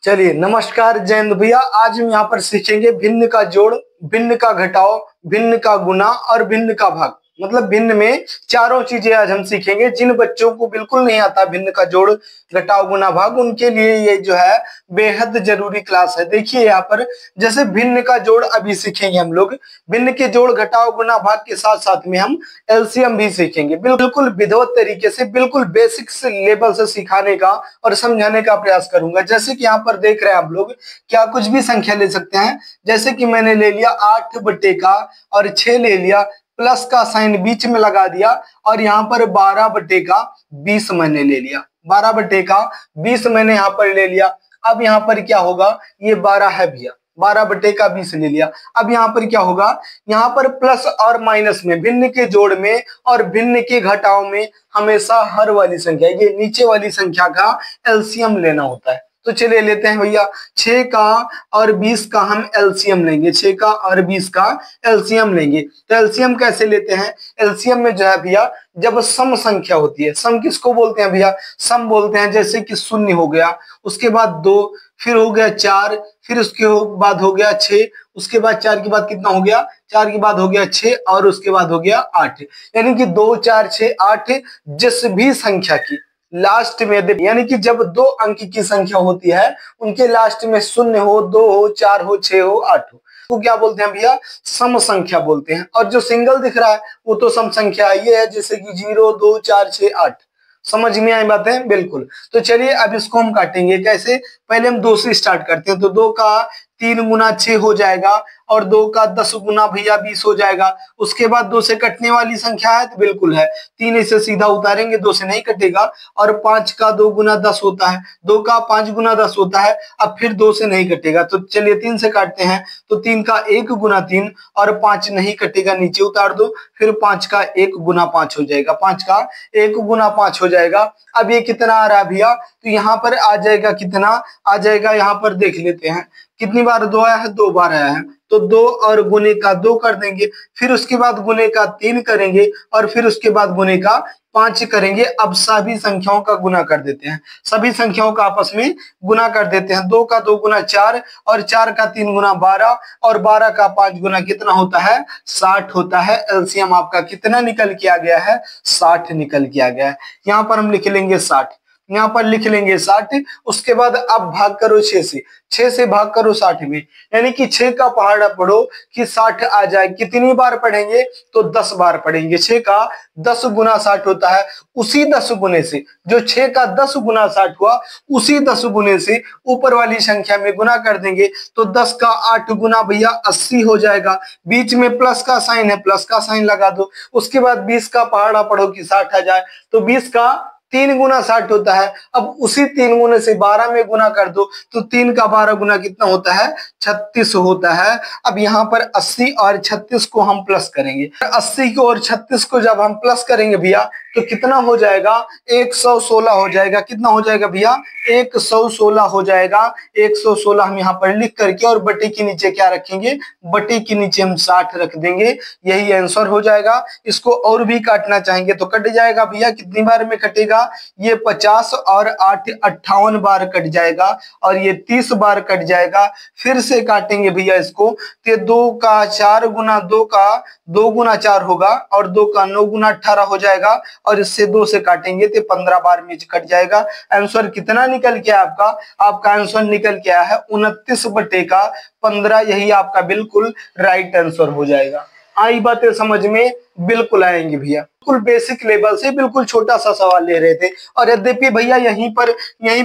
चलिए नमस्कार जयंत भैया। आज हम यहाँ पर सीखेंगे भिन्न का जोड़, भिन्न का घटाव, भिन्न का गुना और भिन्न का भाग। मतलब भिन्न में चारों चीजें आज हम सीखेंगे। जिन बच्चों को बिल्कुल नहीं आता भिन्न का जोड़, घटाव, गुना, भाग, उनके लिए ये जो है बेहद जरूरी क्लास है। देखिए यहाँ पर जैसे भिन्न का जोड़ अभी सीखेंगे हम लोग। भिन्न के जोड़, घटाव, गुना, भाग के साथ साथ में हम एलसीएम भी सीखेंगे। बिल्कुल विधिवत तरीके से, बिल्कुल बेसिक से लेवल से सिखाने का और समझाने का प्रयास करूंगा। जैसे कि यहाँ पर देख रहे हैं आप लोग, क्या कुछ भी संख्या ले सकते हैं। जैसे कि मैंने ले लिया 8 बटे का और 6 ले लिया, प्लस का साइन बीच में लगा दिया और यहाँ पर 12 बटे का 20 मैंने ले लिया। 12 बटे का 20 मैंने यहाँ पर ले लिया। अब यहाँ पर क्या होगा, ये 12 है भैया, 12 बटे का 20 ले लिया। अब यहाँ पर क्या होगा, यहाँ पर प्लस और माइनस में, भिन्न के जोड़ में और भिन्न के घटाव में हमेशा हर वाली संख्या, ये नीचे वाली संख्या का एलसीएम लेना होता है। तो चलिए लेते हैं भैया 6 का और 20 का हम एलसीएम लेंगे। 6 का और 20 का एलसीएम लेंगे। तो एलसीएम कैसे लेते हैं, एलसीएम में जो है भैया जब सम संख्या होती है, सम किसको बोलते हैं भैया, सम बोलते हैं। जैसे कि 0 हो गया, उसके बाद 2, फिर हो गया 4, फिर उसके बाद हो गया 6, उसके बाद 4 के बाद कितना हो गया, 4 के बाद हो गया 6 और उसके बाद हो गया 8। यानी कि 2, 4, 6, 8 जिस भी संख्या की लास्ट में, यानी कि जब 2 अंक की संख्या होती है उनके लास्ट में 0 हो, 2 हो, 4 हो, 6 हो, 8 हो, तो क्या बोलते हैं भैया, सम संख्या बोलते हैं। और जो सिंगल दिख रहा है वो तो सम संख्या ये है, जैसे कि 0, 2, 4, 6, 8। समझ में आई बातें, बिल्कुल। तो चलिए अब इसको हम काटेंगे कैसे, पहले हम 2 से स्टार्ट करते हैं। तो 2 का 3 गुना 6 हो जाएगा और 2 का 10 गुना भैया 20 हो जाएगा। उसके बाद 2 से कटने वाली संख्या है तो बिल्कुल है, 3 इसे सीधा उतारेंगे, 2 से नहीं कटेगा। और 5 का 2 गुना 10 होता है, 2 का 5 गुना 10 होता है। अब फिर 2 से नहीं कटेगा, तो चलिए 3 से काटते हैं। तो 3 का 1 गुना 3 और 5 नहीं कटेगा, नीचे उतार दो। फिर 5 का 1 गुना 5 हो जाएगा, 5 का 1 गुना 5 हो जाएगा। अब ये कितना आ रहा है भैया, तो यहाँ पर आ जाएगा, कितना आ जाएगा, यहाँ पर देख लेते हैं कितनी बार 2 आया है, 2 बार आया है। तो 2 और गुने का 2 कर देंगे, फिर उसके बाद गुने का 3 करेंगे और फिर उसके बाद गुने का 5 करेंगे। अब सभी संख्याओं का गुना कर देते हैं, सभी संख्याओं का आपस में गुना कर देते हैं। 2 का 2 गुना 4 और 4 का 3 गुना 12 और 12 का 5 गुना कितना होता है, 60 होता है। एलसीएम आपका कितना निकल के आ गया है, 60 निकल के आ गया है। यहाँ पर हम लिख लेंगे 60, यहाँ पर लिख लेंगे 60। उसके बाद अब भाग करो 6 से, 6 से भाग करो 60 में, यानी कि 6 का पहाड़ा पढ़ो कि 60 आ जाए। कितनी बार पढ़ेंगे, तो 10 बार पढ़ेंगे। 6 का 10 गुना 60 होता है। उसी 10 गुने से, जो 6 का 10 गुना 60 हुआ, उसी 10 गुने से ऊपर वाली संख्या में गुना कर देंगे। तो 10 का 8 गुना भैया 80 हो जाएगा। बीच में प्लस का साइन है, प्लस का साइन लगा दो। उसके बाद 20 का पहाड़ा पढ़ो कि 60 आ जाए। तो 20 का 3 गुना 60 होता है। अब उसी 3 गुने से 12 में गुना कर दो, तो 3 का 12 गुना कितना होता है, 36 होता है। अब यहाँ पर 80 और 36 को हम प्लस करेंगे। 80 को और 36 को जब हम प्लस करेंगे भैया तो कितना हो जाएगा, 116 हो जाएगा। कितना हो जाएगा भैया, 116 हो जाएगा। 116 हम यहाँ पर लिख करके और बटे के नीचे क्या रखेंगे, बटे के नीचे हम 60 रख देंगे। यही आंसर हो जाएगा। इसको और भी काटना चाहेंगे तो कट जाएगा भैया। कितनी बार में कटेगा, ये 50 और 8 58 बार कट जाएगा और ये 30 बार कट जाएगा। फिर से काटेंगे भैया इसको, तो 2 का 4 गुना 2 का 2 गुना 4 होगा और 2 का 9 गुना 18 हो जाएगा। और इससे 2 से काटेंगे तो 15 बार में कट जाएगा। आंसर कितना निकल के आपका, आपका आंसर निकल के आया है 29 बटे का 15। यही आपका बिल्कुल राइट आंसर हो जाएगा। आई बातें समझ में, बिल्कुल आएंगी भैया। बिल्कुल बेसिक लेवल से बिल्कुल छोटा सा सवाल ले रहे थे। और यद्यपि भैया यहीं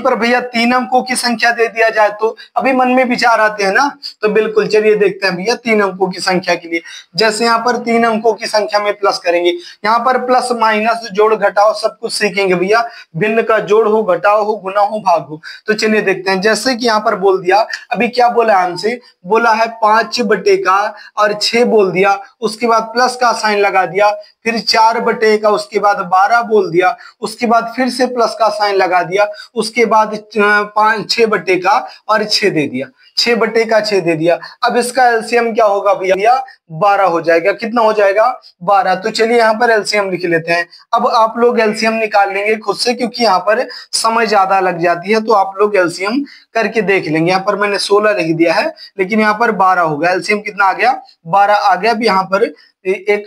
पर भैया 3 अंकों की संख्या दे दिया जाए तो अभी मन में विचार आते हैं ना। तो बिल्कुल चलिए देखते हैं भैया 3 अंकों की संख्या के लिए। जैसे यहाँ पर 3 अंकों की संख्या में प्लस करेंगे, यहाँ पर प्लस माइनस जोड़ घटाव सब कुछ सीखेंगे भैया। भिन्न का जोड़ हो, घटाव हो, गुना हो, भाग हो। तो चलिए देखते हैं। जैसे कि यहाँ पर बोल दिया, अभी क्या बोला हमसे, बोला है 5 बटे का और 6 बोल दिया। उसके बाद प्लस का साइन लगा दिया, फिर 4 का, उसके बाद 12 बोल दिया, उसके बाद फिर से प्लस का साइन लगा दिया, उसके बाद 6 का और 6 दे दिया, 6 का 6 दे दिया। अब इसका एलसीएम क्या होगा भैया? 12 हो जाएगा। कितना हो जाएगा? 12। तो चलिए यहाँ पर एलसीएम लिख लेते हैं। अब आप लोग एलसीएम निकाल लेंगे खुद से, क्योंकि यहाँ पर समय ज्यादा लग जाती है, तो आप लोग एलसीएम करके देख लेंगे। यहाँ पर मैंने 16 लिख दिया है, लेकिन यहाँ पर 12 हो गया। एलसीएम कितना आ गया? 12 आ गया। अब यहाँ पर एक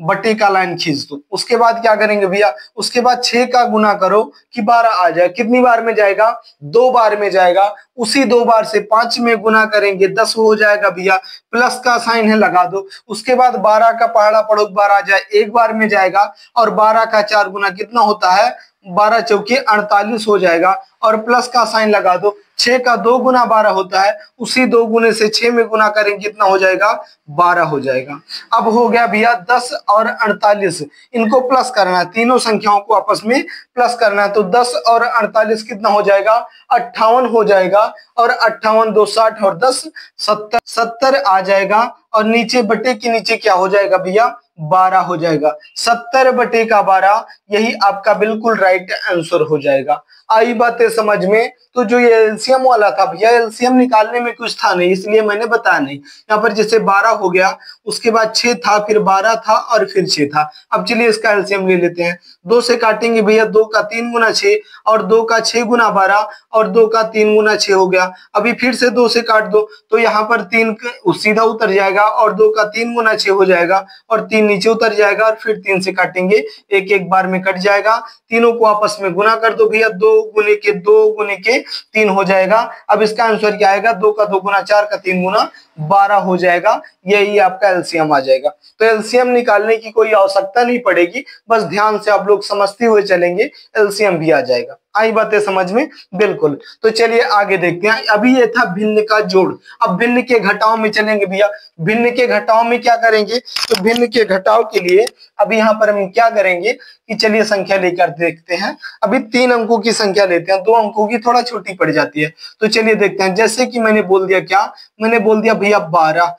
बटे का लाइन खींच दो। उसके बाद क्या करेंगे भैया? उसके बाद 6 का गुना करो कि 12 आ जाए। कितनी बार में जाएगा? 2 बार में जाएगा। उसी 2 बार से 5 में गुना करेंगे, 10 हो जाएगा भैया। प्लस का साइन है, लगा दो। उसके बाद 12 का पहाड़ा पढ़ो, 12 आ जाए, 1 बार में जाएगा। और 12 का 4 गुना कितना होता है? 12 चौके 48 हो जाएगा। और प्लस का साइन लगा दो। 6 का 2 गुना 12 होता है, उसी 2 गुने से 6 में गुना करेंगे, कितना हो जाएगा? 12 हो जाएगा। अब हो गया भैया 10 और 48, इनको प्लस करना है, तीनों संख्याओं को आपस में प्लस करना है। तो 10 और 48 कितना हो जाएगा? 58 हो जाएगा। और 58 2 60 और 10 70, 70 आ जाएगा। और नीचे बटे के नीचे क्या हो जाएगा भैया? 12 हो जाएगा। 70 बटे का 12, यही आपका बिल्कुल राइट आंसर हो जाएगा। आई बातें समझ में? तो जो ये एलसीएम वाला था भैया, एलसीएम निकालने में कुछ था नहीं, इसलिए मैंने बताया नहीं। यहाँ पर जैसे 12 हो गया, उसके बाद 6 था, फिर 12 था और फिर 6 था। अब चलिए इसका एलसीएम ले लेते हैं। 2 से काटेंगे भैया, 2 का 3 गुना 6 और 2 का 6 गुना 12 और 2 का 3 गुना 6 हो गया। अभी फिर से 2 से काट दो, तो यहाँ पर 3 सीधा उतर जाएगा और 2 का 3 गुना 6 हो जाएगा और 3 नीचे उतर जाएगा। और फिर 3 से काटेंगे, एक एक बार में कट जाएगा। तीनों को आपस में गुना कर दो भैया, 2 गुने के 2 गुने के 3 हो जाएगा। अब इसका आंसर क्या आएगा? 2 का 2 गुना 4 का 3 गुना 12 हो जाएगा। यही आपका एलसीएम आ जाएगा। तो एलसीएम निकालने की कोई आवश्यकता नहीं पड़ेगी, बस ध्यान से आप लोग समझते हुए चलेंगे, एलसीएम भी आ जाएगा। आई बातें समझ में? बिल्कुल। तो चलिए आगे देखते हैं। अभी ये था भिन्न का जोड़। अब भिन्न के घटाव में चलेंगे भैया। भिन्न के घटाव में क्या करेंगे? तो भिन्न के घटाव के लिए अभी यहाँ पर हम क्या करेंगे कि चलिए संख्या लेकर देखते हैं। अभी 3 अंकों की संख्या लेते हैं, 2 अंकों की थोड़ा छोटी पड़ जाती है। तो चलिए देखते हैं। जैसे कि मैंने बोल दिया, क्या मैंने बोल दिया भैया? 12।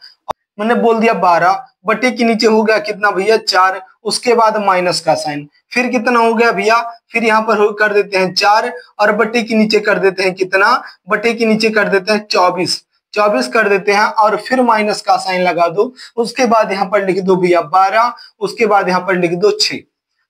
मैंने बोल दिया 12 बटे के नीचे हो गया कितना भैया? 4। उसके बाद माइनस का साइन, फिर कितना हो गया भैया? फिर यहाँ पर कर देते हैं 4 और बटे के नीचे कर देते हैं कितना? बटे के नीचे कर देते हैं 24। 24 कर देते हैं और फिर माइनस का साइन लगा दो। उसके बाद यहाँ पर लिख दो भैया 12, उसके बाद यहाँ पर लिख दो 6।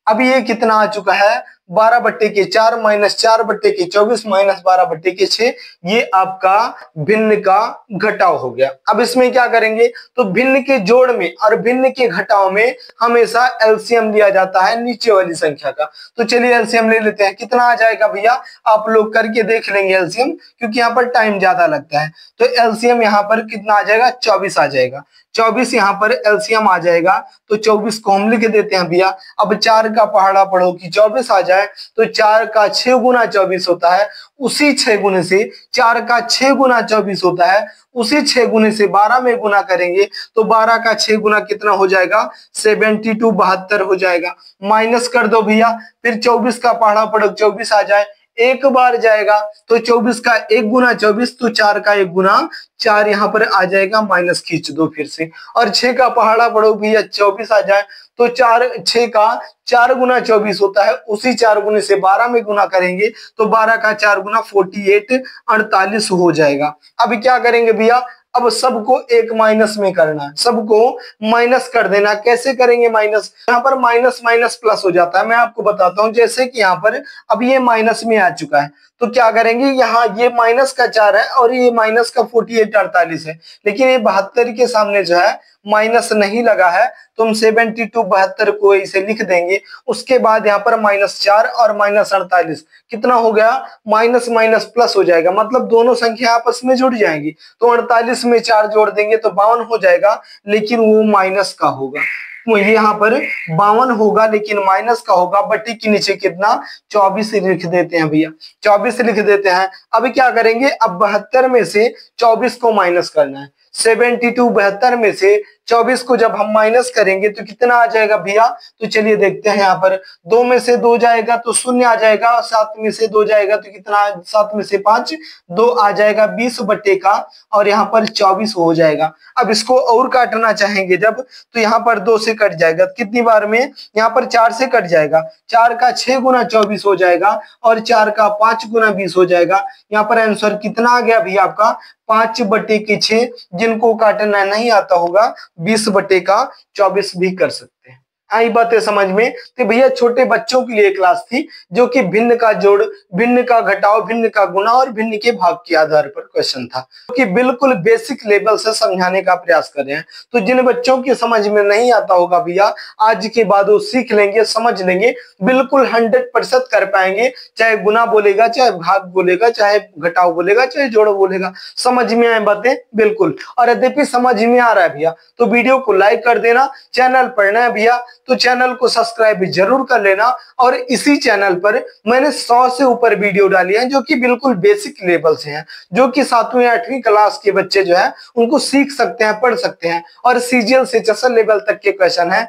अभी ये कितना आ चुका है? 12 बट्टे के 4 माइनस 4 बट्टे के 24 माइनस 12 बट्टे के 6। ये आपका भिन्न का घटाव हो गया। अब इसमें क्या करेंगे? तो भिन्न के जोड़ में और भिन्न के घटाव में हमेशा एलसीएम दिया जाता है नीचे वाली संख्या का। तो चलिए एलसीएम ले लेते हैं। कितना आ जाएगा भैया? आप लोग करके देख लेंगे एलसीएम, क्योंकि यहाँ पर टाइम ज्यादा लगता है। तो एलसीएम यहाँ पर कितना आ जाएगा? 24 आ जाएगा। 24 यहाँ पर एलसीएम आ जाएगा। तो 24 को हम लिख देते हैं भैया। अब 4 का पहाड़ा पढ़ो कि 24 आ जाए, तो 4 का 6 गुना 24 होता है। उसी 6 गुने से 4 का 6 गुना 24 होता है। उसी 6 गुने से 12 में गुना करेंगे, तो 12 का 6 गुना कितना हो जाएगा? 72, 72 हो जाएगा। माइनस कर दो भैया, फिर 24 का पहाड़ा पढ़ो, 24 आ जाए, एक बार जाएगा। तो 24 का 1 गुना 24, तो 4 का 1 गुना 4 यहाँ पर आ जाएगा। माइनस खींच दो फिर से। और 6 का पहाड़ा पढ़ो भैया, 24 आ जाए, तो 6 का 4 गुना 24 होता है। उसी 4 गुने से 12 में गुना करेंगे, तो 12 का 4 गुना 48, 48 हो जाएगा। अब क्या करेंगे भैया? अब सबको एक माइनस में करना है, सबको माइनस कर देना। कैसे करेंगे माइनस? यहाँ पर माइनस माइनस प्लस हो जाता है। मैं आपको बताता हूँ। जैसे कि यहाँ पर अब ये माइनस में आ चुका है, तो क्या करेंगे? यहाँ ये माइनस का 4 है और ये माइनस का 48, 48 है, लेकिन ये 72 के सामने जो है माइनस नहीं लगा है, तो हम 72, 72 को इसे लिख देंगे। उसके बाद यहाँ पर -4 और -48 कितना हो गया? माइनस माइनस प्लस हो जाएगा, मतलब दोनों संख्या आपस में जुड़ जाएंगी। तो 48 में 4 जोड़ देंगे तो 52 हो जाएगा, लेकिन वो माइनस का होगा। तो यहाँ पर 52 होगा, लेकिन माइनस का होगा। बट्टी के नीचे कितना? 24 लिख देते हैं भैया, 24 लिख देते हैं। अब क्या करेंगे? अब 72 में से 24 को माइनस करना है। 72 72 में से 24 को जब हम माइनस करेंगे तो कितना आ जाएगा भैया, तो चलिए देखते हैं। यहाँ पर 2 में से 2 जाएगा तो 0 आ जाएगा, 7 में से 2 जाएगा तो कितना, 7 में से 5 2 आ जाएगा 20 बटे का, और यहाँ पर 24 हो जाएगा। अब इसको और काटना चाहेंगे जब, तो यहाँ पर 2 से कट जाएगा, कितनी बार में, यहाँ पर 4 से कट जाएगा, 4 का 6 गुना 24 हो जाएगा, और 4 का 5 गुना 20 हो जाएगा। यहाँ पर आंसर कितना आ गया भैया आपका, 5 बटे के 6। जिनको काटना नहीं आता होगा 20 बटे का 24 भी कर सकते हैं। आई बातें समझ में। तो भैया छोटे बच्चों के लिए क्लास थी, जो कि भिन्न का जोड़, भिन्न का घटाव, भिन्न का गुणा और भिन्न के भाग के आधार पर क्वेश्चन था, जो कि बिल्कुल बेसिक लेवल से समझाने का प्रयास कर रहे हैं। तो जिन बच्चों की समझ में नहीं आता होगा भैया, आज के बाद वो सीख लेंगे, समझ लेंगे, बिल्कुल 100% कर पाएंगे। चाहे गुना बोलेगा, चाहे भाग बोलेगा, चाहे घटाव बोलेगा, चाहे जोड़ बोलेगा, समझ में आए बातें बिल्कुल। और यद्यपि समझ में आ रहा है भैया तो वीडियो को लाइक कर देना। चैनल पर नया भैया तो चैनल को सब्सक्राइब जरूर कर लेना। और इसी चैनल पर मैंने 100 से ऊपर वीडियो डाली हैं, जो कि बिल्कुल बेसिक लेवल से हैं, जो कि 7वीं 8वीं क्लास के बच्चे जो है उनको सीख सकते हैं, पढ़ सकते हैं। और सीजीएल से चसल लेवल तक के क्वेश्चन है,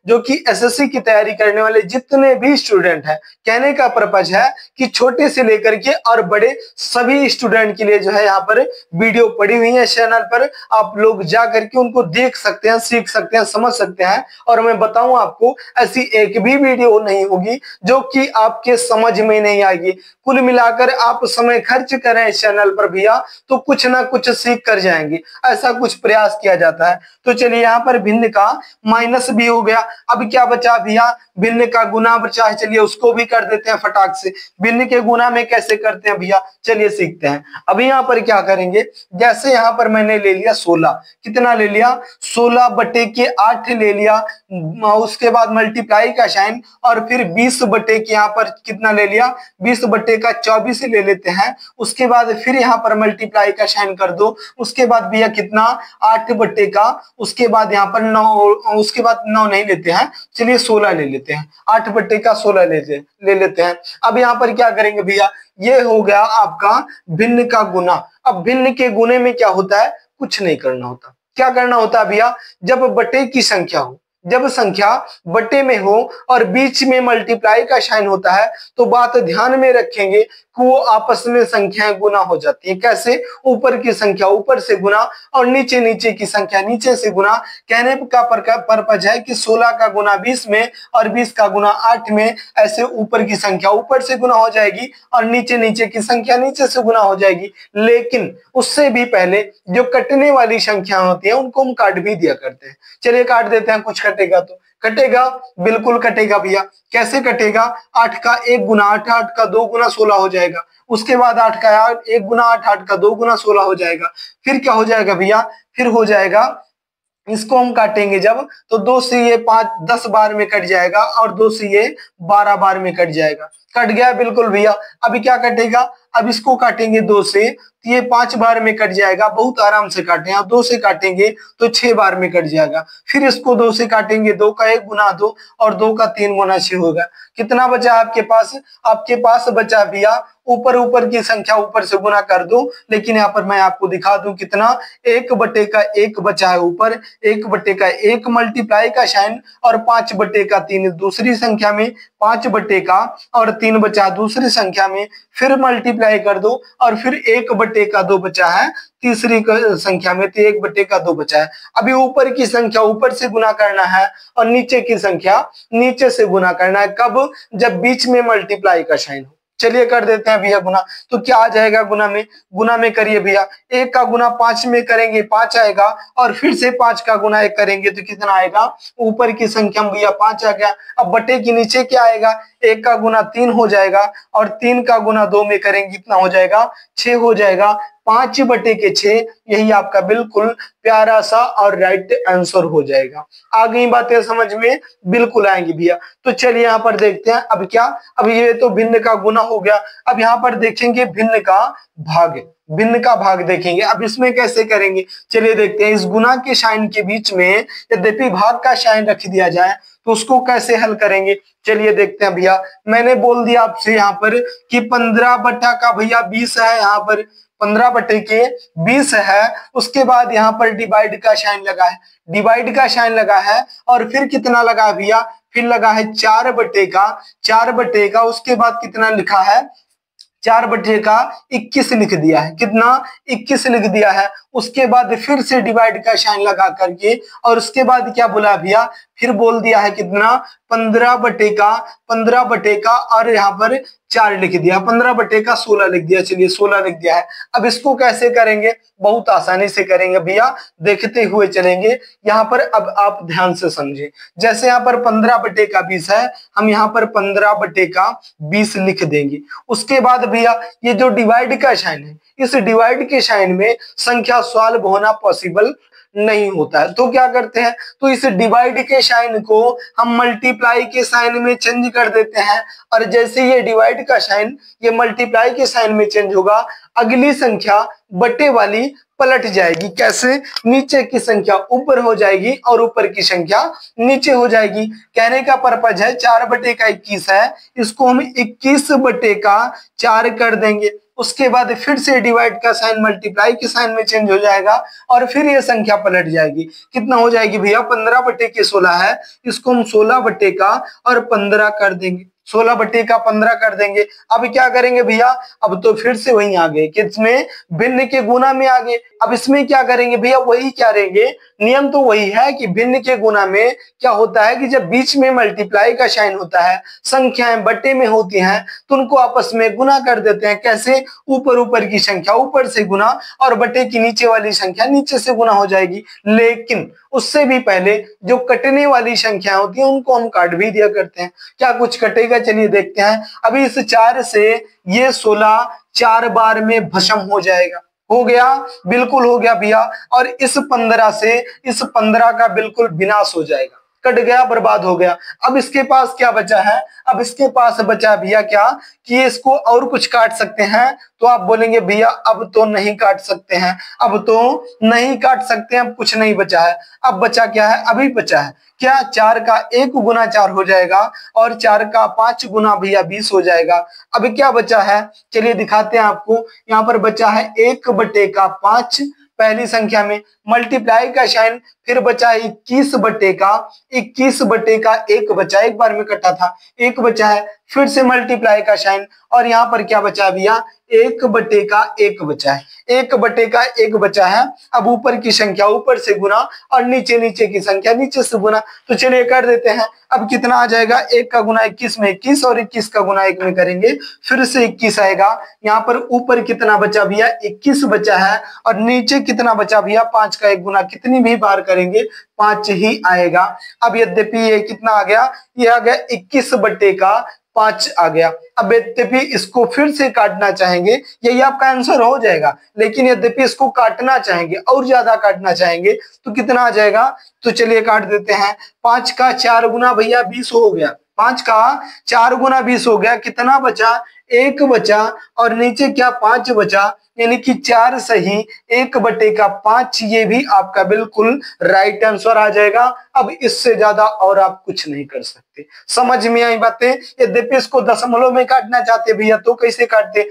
जो कि एसएससी की तैयारी करने वाले जितने भी स्टूडेंट हैं। कहने का पर्पज है कि छोटे से लेकर के और बड़े सभी स्टूडेंट के लिए जो है यहाँ पर वीडियो पड़ी हुई है चैनल पर। आप लोग जा करके उनको देख सकते हैं, सीख सकते हैं, समझ सकते हैं। और मैं बताऊं आपको, ऐसी एक भी वीडियो नहीं होगी जो कि आपके समझ में नहीं आएगी। कुल मिलाकर आप समय खर्च करें इस चैनल पर भैया तो कुछ ना कुछ सीख कर जाएंगे, ऐसा कुछ प्रयास किया जाता है। तो चलिए यहाँ पर भिन्न का माइनस भी हो गया। अब क्या बचा भैया, भिन्न का गुना बचा है। चलिए उसको भी कर देते हैं फटाक से। भिन्न के गुना में कैसे करते हैं भैया, चलिए सीखते हैं। अभी यहाँ पर क्या करेंगे, जैसे यहाँ पर मैंने ले लिया 16, कितना ले लिया, 16 बटे के 8 ले लिया। उसके बाद मल्टीप्लाई का साइन, और फिर 20 बटे के यहाँ पर कितना ले लिया, 20 बटे का 24 ले लेते हैं। उसके बाद फिर यहाँ पर मल्टीप्लाई का साइन कर दो। उसके बाद भैया कितना, 8 बटे का, उसके बाद यहाँ पर 9, उसके बाद 9 नहीं लेते हैं, चलिए 16 ले लेते हैं। 8 बटे का 16 ले लेते हैं। अब यहाँ पर क्या करेंगे भैया, ये हो गया आपका भिन्न का गुना। अब भिन्न के गुने में क्या होता है, कुछ नहीं करना होता। क्या करना होता है भैया, जब बटे की संख्या हो, जब संख्या बटे में हो और बीच में मल्टीप्लाई का साइन होता है, तो बात ध्यान में रखेंगे कि वो आपस में संख्याएं गुना हो जाती है। कैसे, ऊपर की संख्या ऊपर से गुना और नीचे नीचे की संख्या नीचे से गुना। कहने का पर्पज है कि 16 का गुना 20 में और 20 का गुना 8 में, ऐसे ऊपर की संख्या ऊपर से गुना हो जाएगी और नीचे नीचे की संख्या नीचे से गुना हो जाएगी। लेकिन उससे भी पहले जो कटने वाली संख्या होती है उनको हम काट भी दिया करते हैं। चलिए काट देते हैं, कुछ कटेगा तो कटेगा, बिल्कुल कटेगा भैया। कैसे कटेगा, 8 का 1 गुना 8, 8 का 2 गुना 16 हो जाएगा। उसके बाद 8 का 1 गुना 8, 8 का 2 गुना 16 हो जाएगा। फिर क्या हो जाएगा भैया, फिर हो जाएगा, इसको हम काटेंगे जब, तो 2 से ये 5 10 बार में कट जाएगा और 2 से ये 12 बार में कट जाएगा। कट गया बिल्कुल भैया। अभी क्या कटेगा, अब इसको काटेंगे 2 से, तो ये 5 बार में कट जाएगा। बहुत आराम से काटे हैं। 2 से काटेंगे तो 6 बार में कट जाएगा। फिर इसको 2 से काटेंगे, 2 का 1 गुना 2 और 2 का 3 गुना 6 होगा। कितना बचा आपके पास, आपके पास बचा भैया, ऊपर की संख्या ऊपर से गुना कर दो। लेकिन यहाँ पर मैं आपको दिखा दूं कितना, 1 बटे का 1 बचा है ऊपर, 1 बटे का 1 मल्टीप्लाई का साइन और 5 बटे का 3 दूसरी संख्या में, 5 बटे का और 3 बचा दूसरी संख्या में, फिर मल्टीप्लाई कर दो और फिर 1 बटे का 2 बचा है तीसरी संख्या में, तो 1 बटे का 2 बचा है। अभी ऊपर की संख्या ऊपर से गुना करना है और नीचे की संख्या नीचे से गुना करना है। कब, जब बीच में मल्टीप्लाई का साइन हो। चलिए कर देते हैं भैया गुना। तो क्या आ जाएगा गुना में, गुना में करिए भैया। 1 का गुना 5 में करेंगे 5 आएगा, और फिर से 5 का गुना 1 करेंगे तो कितना आएगा, ऊपर की संख्या में भैया 5 आ गया। अब बटे के नीचे क्या आएगा, 1 का गुना 3 हो जाएगा और 3 का गुना 2 में करेंगे कितना हो जाएगा, 6 हो जाएगा। 5 बटे के 6, यही आपका बिल्कुल प्यारा सा और राइट आंसर हो जाएगा। आ गई बातें समझ में, बिल्कुल आएंगी भैया। तो चलिए यहाँ पर देखते हैं अब क्या, अब ये तो भिन्न का गुना हो गया। अब यहाँ पर देखेंगे भिन्न का भाग, भिन्न का भाग देखेंगे। अब इसमें कैसे करेंगे, चलिए देखते हैं। इस गुना के साइन के बीच में यद्यपि भाग का साइन रख दिया जाए तो उसको कैसे हल करेंगे, चलिए देखते हैं भैया। मैंने बोल दिया आपसे यहाँ पर कि 15 बटा का भैया 20 है, यहाँ पर 15/20 है। उसके बाद यहाँ पर डिवाइड का साइन लगा है, डिवाइड का साइन लगा है, और फिर कितना लगा भैया, फिर लगा है 4/4, उसके बाद कितना लिखा है, 4/21 लिख दिया है, कितना 21 लिख दिया है। उसके बाद फिर से डिवाइड का साइन लगा करके, और उसके बाद क्या बोला भैया, फिर बोल दिया है कितना 15/15 और यहाँ पर 4 लिख दिया, 15/16 लिख दिया। चलिए 16 लिख दिया है। अब इसको कैसे करेंगे, बहुत आसानी से करेंगे भैया, देखते हुए चलेंगे। यहाँ पर अब आप ध्यान से समझे, जैसे यहाँ पर 15/20 है, हम यहाँ पर 15/20 लिख देंगे। उसके बाद भैया ये जो डिवाइड का साइन है, इस डिवाइड के साइन में संख्या सॉल्व होना पॉसिबल नहीं होता है, तो क्या करते हैं, तो इस डिवाइड के साइन को हम मल्टीप्लाई के साइन में चेंज कर देते हैं। और जैसे ये डिवाइड का साइन ये मल्टीप्लाई के साइन में चेंज होगा, अगली संख्या बटे वाली पलट जाएगी। कैसे, नीचे की संख्या ऊपर हो जाएगी और ऊपर की संख्या नीचे हो जाएगी। कहने का पर्पज है 4/21 है, इसको हम 21/4 कर देंगे। उसके बाद फिर से डिवाइड का साइन मल्टीप्लाई के साइन में चेंज हो जाएगा और फिर ये संख्या पलट जाएगी। कितना हो जाएगी भैया, 15/16 है, इसको हम 16/15 कर देंगे, 16/15 कर देंगे। अब क्या करेंगे भैया, अब तो फिर से वही आ गए, किसमें, भिन्न के गुना में आ गए। अब इसमें क्या करेंगे भैया, वही क्या करेंगे, नियम तो वही है कि भिन्न के गुना में क्या होता है कि जब बीच में मल्टीप्लाई का साइन होता है, संख्याएं बटे में होती हैं, तो उनको आपस में गुना कर देते हैं। कैसे, ऊपर ऊपर की संख्या ऊपर से गुना और बटे की नीचे वाली संख्या नीचे से गुना हो जाएगी। लेकिन उससे भी पहले जो कटने वाली संख्या होती है उनको हम काट भी दिया करते हैं। क्या कुछ कटेगा, चलिए देखते हैं। अभी इस 4 से ये 16 4 बार में भस्म हो जाएगा, हो गया, बिल्कुल हो गया भैया। और इस 15 से इस 15 का बिल्कुल विनाश हो जाएगा, कट गया, बर्बाद हो गया। अब इसके पास क्या बचा है, अब इसके पास बचा भैया क्या, कि इसको और कुछ काट सकते हैं। तो आप बोलेंगे भैया अब तो नहीं काट सकते हैं, अब तो नहीं काट सकते हैं, अब कुछ नहीं बचा है। अब बचा क्या है, अभी बचा है क्या, 4 का 1 गुना 4 हो जाएगा और 4 का 5 गुना भैया 20 हो जाएगा। अब क्या बचा है, चलिए दिखाते हैं आपको। यहाँ पर बचा है 1/5 पहली संख्या में, मल्टीप्लाई का साइन, फिर बचा 21/1 बचा, एक बार में कटा था, 1 बचा है, फिर से मल्टीप्लाई का साइन, और यहाँ पर क्या बचा भैया, 1/1 बचा है, 1/1 बचा है। अब ऊपर की संख्या ऊपर से गुना और नीचे नीचे की संख्या नीचे से गुना, तो चलिए कर देते हैं। अब कितना आ जाएगा, 1 का गुना 21 में 21 और 21 का गुना 1 में करेंगे, फिर से 21 आएगा। यहाँ पर ऊपर कितना बचा भैया, 21 बचा है, और नीचे कितना बचा भैया, 5 का 1 गुना, कितनी भी बार करेंगे 5 ही आएगा। अब यद्यपि ये कितना आ गया, ये आ गया 21/5 आ गया। अब यद्यपि इसको फिर से काटना चाहेंगे, यही आपका आंसर हो जाएगा, लेकिन यद्यपि इसको काटना चाहेंगे और ज्यादा काटना चाहेंगे तो कितना आ जाएगा, तो चलिए काट देते हैं। 5 का 4 गुना भैया 20 हो गया, 5 का 4 गुना 20 हो गया, कितना बचा, 1 बचा, और नीचे क्या 5 बचा, यानी कि 4 सही 1/5, ये भी आपका बिल्कुल राइट आंसर आ जाएगा। अब इससे ज्यादा और आप कुछ नहीं कर सकते। समझ में आई बातें। यद्यपि इसको दशमलव में काटना चाहते भैया तो कैसे काटते,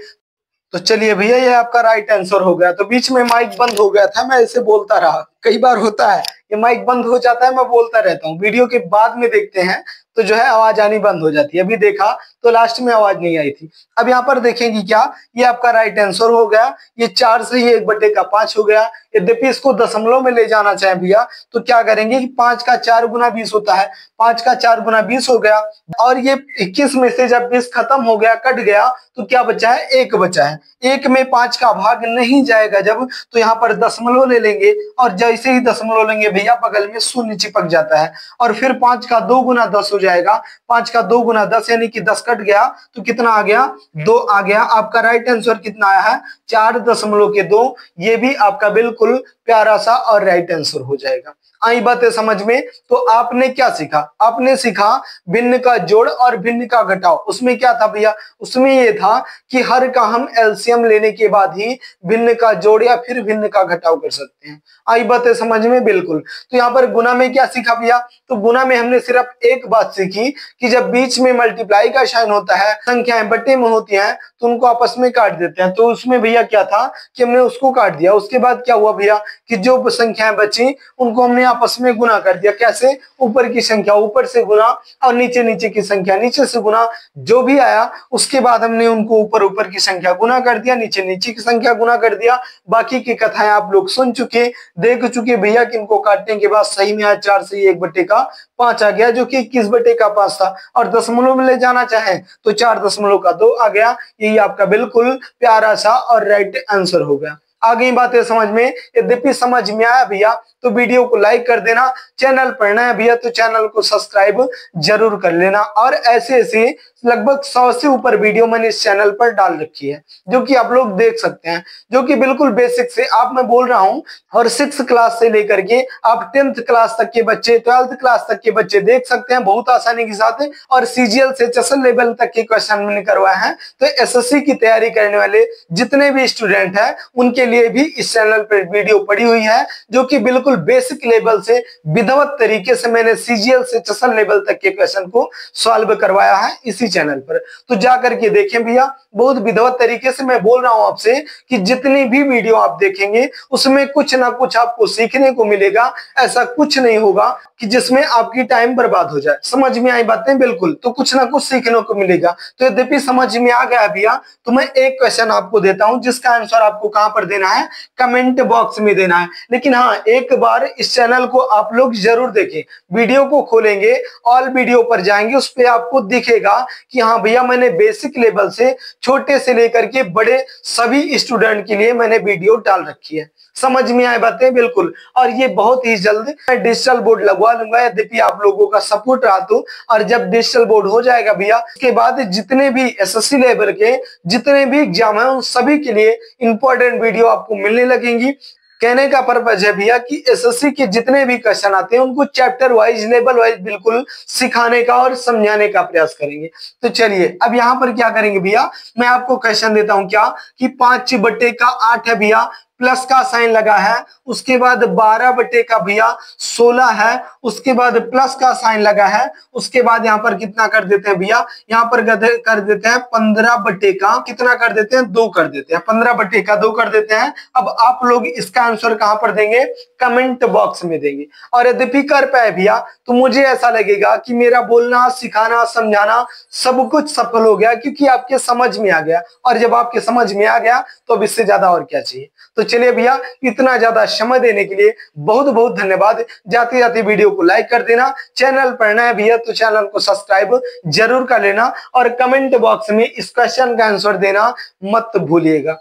तो चलिए भैया ये आपका राइट आंसर हो गया। तो बीच में माइक बंद हो गया था, मैं ऐसे बोलता रहा, कई बार होता है ये माइक बंद हो जाता है, मैं बोलता रहता हूँ, वीडियो के बाद में देखते हैं तो जो है आवाज आनी बंद हो जाती है। अभी देखा तो लास्ट में आवाज नहीं आई थी। अब यहाँ पर देखेंगे क्या, ये आपका राइट आंसर हो गया, ये 4 से ही 1/5 हो गया। यद्यपि इसको दशमलव में ले जाना चाहे भैया तो क्या करेंगे कि 5 का 4 गुना 20 होता है, 5 का 4 गुना 20 हो गया, और ये 21 में से जब 20 खत्म हो गया, कट गया, तो क्या बचा है, 1 बचा है। 1 में 5 का भाग नहीं जाएगा जब, तो यहाँ पर दशमलव ले लेंगे, और जैसे ही दशमलव लेंगे भैया बगल में शून्य चिपक जाता है, और फिर 5 का 2 गुना 10 हो जाएगा। 5 का 2 गुना 10 यानी कि 10 कट गया तो कितना आ गया, 2 आ गया। आपका राइट आंसर कितना आया है, 4.2। ये भी आपका बिल्कुल प्यारा सा और राइट आंसर हो जाएगा। आई बातें समझ में। तो आपने क्या सीखा, आपने सीखा भिन्न का जोड़ और भिन्न का घटाव। उसमें क्या था भैया, उसमें ये था कि हर का हम एलसीएम लेने के बाद ही भिन्न का जोड़ या फिर भिन्न का घटाव कर सकते हैं। आई बातें बातें समझ में? बिल्कुल। तो यहाँ पर गुना में क्या सीखा भैया? तो गुना में हमने सिर्फ एक बात सीखी कि जब बीच में मल्टीप्लाई का साइन होता है, संख्याएं बटे में होती हैं, तो उनको आपस में काट देते हैं। तो उसमें भैया क्या था कि हमने उसको काट दिया। उसके बाद क्या हुआ भैया कि जो संख्याएं बची उनको हमने आपस में गुना कर दिया। कैसे? ऊपर की संख्या ऊपर से गुना और नीचे नीचे की संख्या नीचे से गुना, जो भी आया उसके बाद हमने उनको ऊपर ऊपर की संख्या गुना कर दिया, नीचे नीचे की संख्या गुना कर दिया। बाकी की कथाएं आप लोग सुन चुके, देख चुके भैया कि इनको काटने के बाद सही में आया 4 से 1/5 आ गया, जो कि 21/5 था। और दशमलव में ले जाना चाहे तो 4.2 आ गया। यही आपका बिल्कुल प्यारा सा और राइट आंसर हो गया। आ गई बातें समझ में? यद्यपि समझ में आया भैया तो वीडियो को लाइक कर देना, चैनल पर नया भैया तो चैनल को सब्सक्राइब जरूर कर लेना। और ऐसे ऐसे लगभग 100 से ऊपर वीडियो मैंने इस चैनल पर डाल रखी है, जो कि आप लोग देख सकते हैं, जो कि बिल्कुल बेसिक से आप मैं बोल रहा हूं। और 6th क्लास से लेकर के आप 10th क्लास तक के बच्चे, 12th क्लास तक के बच्चे देख सकते हैं बहुत आसानी के साथ। और सीजीएल से चसल लेवल तक के क्वेश्चन मैंने करवाए हैं। तो एसएससी की तैयारी करने वाले जितने भी स्टूडेंट हैं उनके लिए भी इस चैनल पर वीडियो पड़ी हुई है, जो कि बिल्कुल बेसिक लेवल से विधिवत तरीके से मैंने सीजीएल से चसल लेवल तक के क्वेश्चन को सॉल्व करवाया है इसी चैनल पर। तो जाकर के देखें भैया, बहुत विधिवत तरीके से मैं बोल रहा हूं आपसे कि जितनी भी वीडियो आप देखेंगे उसमें कुछ ना कुछ आपको सीखने को मिलेगा। ऐसा कुछ नहीं होगा कि जिसमें आपकी टाइम बर्बाद हो जाए। समझ में आई बातें? बिल्कुल। तो कुछ ना कुछ सीखने को मिलेगा। तो यद्यपि समझ में आ गया भैया तो मैं एक क्वेश्चन आपको देता हूं, जिसका आंसर आपको कहां पर देना है? कमेंट बॉक्स में देना है। लेकिन हाँ, एक बार इस चैनल को आप लोग जरूर देखें। वीडियो को खोलेंगे, ऑल वीडियो पर जाएंगे, उस पर आपको दिखेगा कि हाँ भैया मैंने बेसिक लेवल से छोटे से लेकर के बड़े सभी स्टूडेंट के लिए मैंने वीडियो डाल रखी है। समझ में आए बातें? बिल्कुल। और ये बहुत ही जल्द मैं डिजिटल बोर्ड लगवा लूंगा, यद्यपि आप लोगों का सपोर्ट रहा तो। और जब डिजिटल बोर्ड हो जाएगा भैया, उसके बाद जितने भी एसएससी लेवल के जितने भी एग्जाम है उन सभी के लिए इंपॉर्टेंट वीडियो आपको मिलने लगेंगी। कहने का पर्पज है भैया कि एसएससी के जितने भी क्वेश्चन आते हैं उनको चैप्टर वाइज, लेवल वाइज बिल्कुल सिखाने का और समझाने का प्रयास करेंगे। तो चलिए अब यहाँ पर क्या करेंगे भैया, मैं आपको क्वेश्चन देता हूं क्या कि 5/8 है भैया, प्लस का साइन लगा है। उसके बाद 12/16 है, उसके बाद प्लस का साइन लगा है। उसके बाद यहाँ पर कितना कर देते हैं भैया, यहाँ पर कर देते हैं 15/का कितना कर देते हैं? 2 कर देते हैं। 15/2 कर देते हैं। अब आप लोग इसका आंसर कहां पर देंगे? कमेंट बॉक्स में देंगे। और यद्यपि कर पाए भैया तो मुझे ऐसा लगेगा कि मेरा बोलना, सिखाना, समझाना सब कुछ सफल हो गया, क्योंकि आपके समझ में आ गया। और जब आपके समझ में आ गया तो अब इससे ज्यादा और क्या चाहिए। तो चलिए भैया, इतना ज्यादा समय देने के लिए बहुत बहुत धन्यवाद। जाते जाते वीडियो को लाइक कर देना, चैनल पर नया भैया तो चैनल को सब्सक्राइब जरूर कर लेना, और कमेंट बॉक्स में इस क्वेश्चन का आंसर देना मत भूलिएगा।